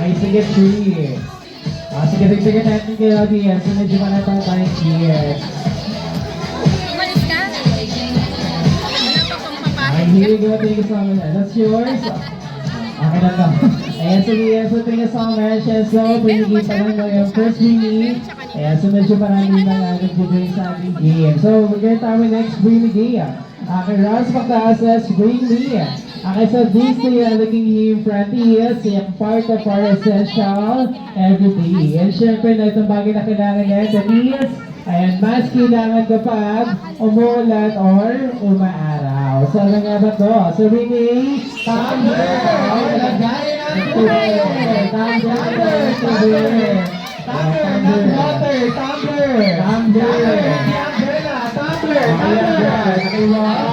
Okay, sige, 3. Sige, dagdagan natin kayo, audience. So, medyo manatang tayong cheers. Umalis ka? Wala pa kong Okay, papasok. here you go. Thank you so much. That's yours. Okay na to. Ayan, sige, so thank you so much. So, pinigil pa lang yung first mini. Ayan, so medyo marami na nga nag-join sa ating game. So, we're going to our next Bring Me game. Okay, Ross Pagkaasas, Bring Me. Okay, so this day, looking here in front is yung part of our essential everyday. And syempre, na itong bagay na kailangan natin is, ayan, mas kailangan kapag umuulan or umaaraw. So, ano nga ba to? So, Rini, tumbler! Okay, lagayin ang tubig! Tumbler! Tumbler! Tumbler ng water! Tumbler! Tumbler! Umbrella! Tumbler! Tumbler!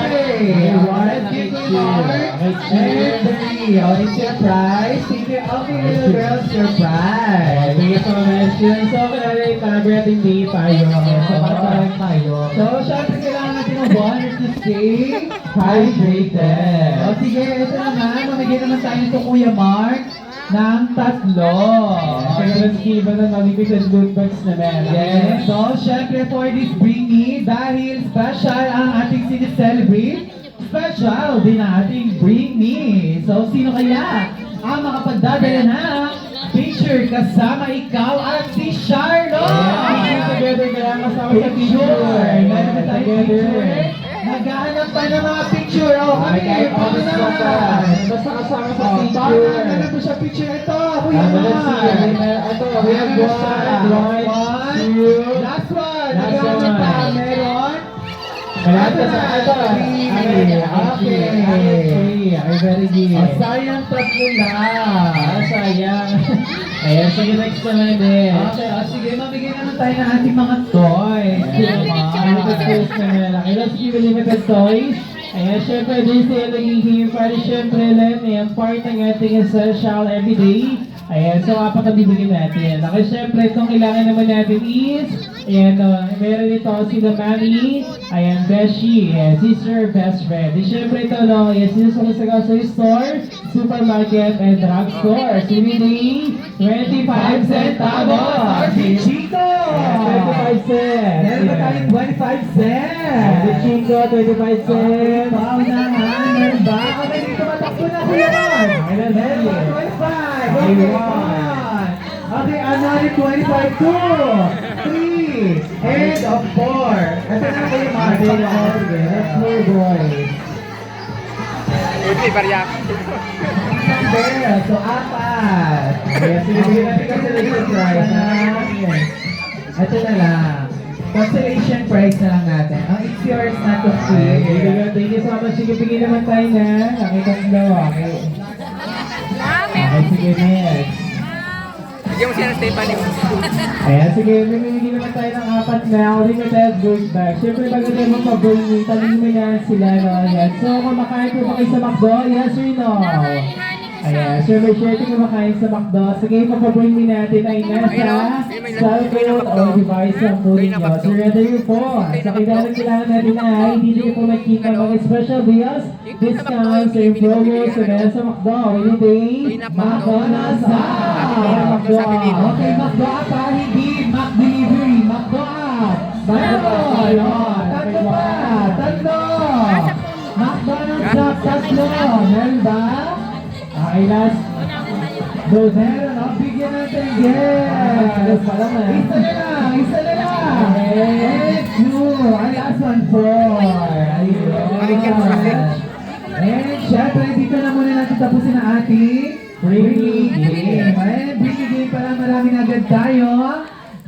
Okay, let's give me more! And 3, it's your prize! Thank you, okay, little girls, your prize! Thank you so much. So, kailangan pag-rating day tayo. So, pag-rating tayo. So, syempre, kailangan natin ng bonus to stay hydrated. O, sige, ito naman. Mamigay naman tayo ito, Kuya Mark, ng 3. Kaya let's give it ang limited good bags naman. Yes. So, syempre, for this Bring Me, dahil special ang ating sinicelebrate, special din ang ating Bring Me. So, sino kaya ang makapagdadala ng picture kasama ikaw at si Charlotte? Yeah, together kaya kasama sa picture. Meron na tayo picture. Naghahanap pa ng mga picture. Kami, paano naman? Basta kasama sa picture. Paano naman po siya picture? Ito, Kuya Mark. Ito, we have one, two, last one. Naghahanap pa. Meron. Malapit sa ito. Okay. Very good. Sayang 3 lang. Sayang. Ayan, sige, next naman din. Okay, sige, mabigyan naman tayo ng ating mga toys. Limited toys naman. Okay, let's give you limited toys. Ayan, syempre, this day, naging here para syempre lang, ayan, part ng ating essential everyday. Ayan, so kapag-bibigyan natin. Okay, syempre, itong kailangan naman natin is, ayan, meron ito sila Mami, ayan, Beshi, ayan, sister, best friend. Di syempre ito, no, ayan, sinusunod sa grocery store, supermarket, and drugstore. Sinili, 25 centavos. Si Chico! 25 cents. Meron ba tayong 25 cents? Si Chico, 25 cents. Pao naman, meron ba? Okay, dito matakbo na kuya naman. Meron ba 25? Okay, okay, another 25 too. 3 and of 4. Ito na kayo mga let's move boys. Uy, baryak. There, so 4. Yes, sinibigyan natin consolation prize. Ito na lang. Consolation prize na lang natin. Ang it's yours na to free. Thank you so much. Sige, bigyan naman tayo na. Okay, tatlo. Okay. Okay, sige, next. Bigyan mo siya ng Stephanie. Ayan, sige, mamimigay naman tayo ng 4 na limited gold bag. Siyempre, bago tayo magpabulong, taliminan sila, no? Ayan. So, kumakain po ba kayo sa McDo? Yes or no? Ayan, siyempre, share ko kumakain sa McDo. Sige, mapabulong natin ay nasa cellphone o device ang po ninyo. So, ready yung phone. Sa kailangan natin ay hindi nyo po makita mga special deals, discounts, and promos sa sa McDo. Anything, McDonald's Okay, McDo pa, hindi Mac Delivery, McDo Meron! Tatlo pa! Tatlo! McDonald's App, tatlo! Meron ba? Okay, last. Meron, bigyan natin. Yes! Isa na lang! Isa na lang! And 2! Ay, last one, 4! Ayun! And syempre, dito na muna natin tapusin ang ating Bring Me game. And Bring Me game pala, maraming agad tayo.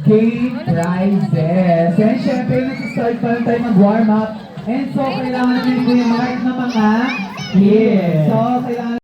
Game prizes. And syempre, nag-start pa lang tayo mag-warm up. And so, kailangan natin Kuya Mark ng mga kids. So, kailangan